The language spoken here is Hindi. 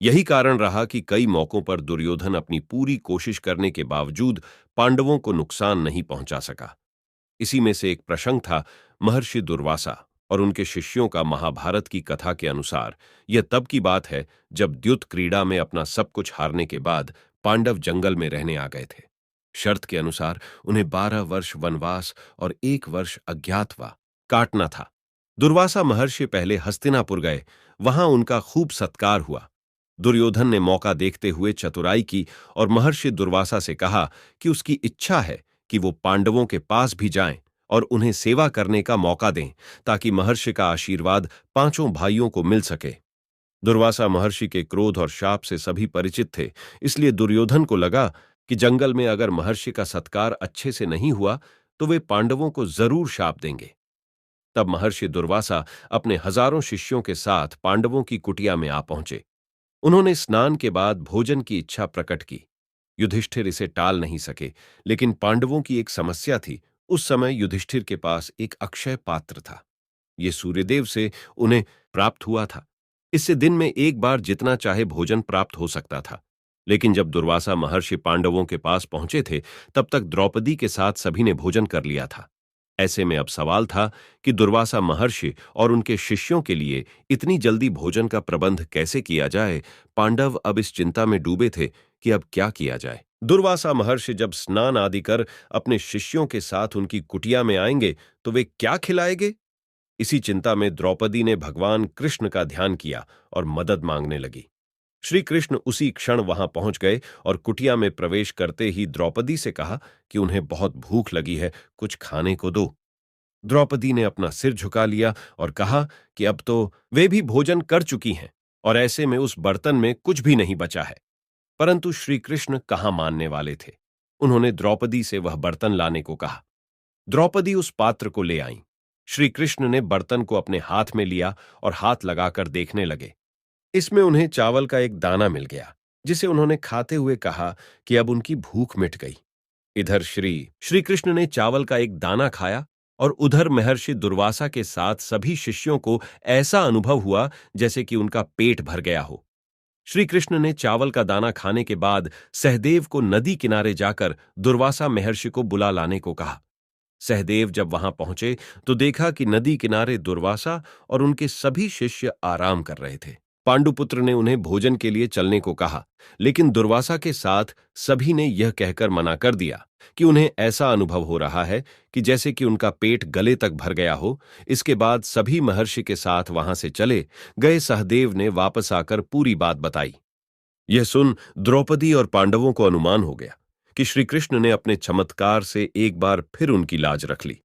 यही कारण रहा कि कई मौकों पर दुर्योधन अपनी पूरी कोशिश करने के बावजूद पांडवों को नुकसान नहीं पहुंचा सका। इसी में से एक प्रसंग था महर्षि दुर्वासा और उनके शिष्यों का। महाभारत की कथा के अनुसार यह तब की बात है जब द्युत क्रीड़ा में अपना सब कुछ हारने के बाद पांडव जंगल में रहने आ गए थे। शर्त के अनुसार उन्हें 12 वर्ष वनवास और 1 वर्ष अज्ञातवास काटना था। दुर्वासा महर्षि पहले हस्तिनापुर गए, वहां उनका खूब सत्कार हुआ। दुर्योधन ने मौका देखते हुए चतुराई की और महर्षि दुर्वासा से कहा कि उसकी इच्छा है कि वो पांडवों के पास भी जाएं और उन्हें सेवा करने का मौका दें, ताकि महर्षि का आशीर्वाद पांचों भाइयों को मिल सके। दुर्वासा महर्षि के क्रोध और शाप से सभी परिचित थे, इसलिए दुर्योधन को लगा कि जंगल में अगर महर्षि का सत्कार अच्छे से नहीं हुआ तो वे पांडवों को जरूर शाप देंगे। तब महर्षि दुर्वासा अपने हजारों शिष्यों के साथ पांडवों की कुटिया में आ पहुंचे। उन्होंने स्नान के बाद भोजन की इच्छा प्रकट की। युधिष्ठिर इसे टाल नहीं सके, लेकिन पांडवों की एक समस्या थी। उस समय युधिष्ठिर के पास एक अक्षय पात्र था। ये सूर्यदेव से उन्हें प्राप्त हुआ था। इससे दिन में एक बार जितना चाहे भोजन प्राप्त हो सकता था। लेकिन जब दुर्वासा महर्षि पांडवों के पास पहुंचे थे, तब तक द्रौपदी के साथ सभी ने भोजन कर लिया था। ऐसे में अब सवाल था कि दुर्वासा महर्षि और उनके शिष्यों के लिए इतनी जल्दी भोजन का प्रबंध कैसे किया जाए। पांडव अब इस चिंता में डूबे थे कि अब क्या किया जाए। दुर्वासा महर्षि जब स्नान आदि कर अपने शिष्यों के साथ उनकी कुटिया में आएंगे तो वे क्या खिलाएंगे। इसी चिंता में द्रौपदी ने भगवान कृष्ण का ध्यान किया और मदद मांगने लगी। श्री कृष्ण उसी क्षण वहां पहुंच गए और कुटिया में प्रवेश करते ही द्रौपदी से कहा कि उन्हें बहुत भूख लगी है, कुछ खाने को दो। द्रौपदी ने अपना सिर झुका लिया और कहा कि अब तो वे भी भोजन कर चुकी हैं और ऐसे में उस बर्तन में कुछ भी नहीं बचा है। परंतु श्री कृष्ण कहाँ मानने वाले थे। उन्होंने द्रौपदी से वह बर्तन लाने को कहा। द्रौपदी उस पात्र को ले आई। श्री कृष्ण ने बर्तन को अपने हाथ में लिया और हाथ लगाकर देखने लगे। इसमें उन्हें चावल का एक दाना मिल गया, जिसे उन्होंने खाते हुए कहा कि अब उनकी भूख मिट गई। इधर श्री श्री कृष्ण ने चावल का एक दाना खाया और उधर महर्षि दुर्वासा के साथ सभी शिष्यों को ऐसा अनुभव हुआ जैसे कि उनका पेट भर गया हो। श्री कृष्ण ने चावल का दाना खाने के बाद सहदेव को नदी किनारे जाकर दुर्वासा महर्षि को बुला लाने को कहा। सहदेव जब वहां पहुंचे तो देखा कि नदी किनारे दुर्वासा और उनके सभी शिष्य आराम कर रहे थे। पांडुपुत्र ने उन्हें भोजन के लिए चलने को कहा, लेकिन दुर्वासा के साथ सभी ने यह कहकर मना कर दिया कि उन्हें ऐसा अनुभव हो रहा है कि जैसे कि उनका पेट गले तक भर गया हो। इसके बाद सभी महर्षि के साथ वहां से चले गए। सहदेव ने वापस आकर पूरी बात बताई। यह सुन द्रौपदी और पांडवों को अनुमान हो गया कि श्री कृष्ण ने अपने चमत्कार से एक बार फिर उनकी लाज रख ली।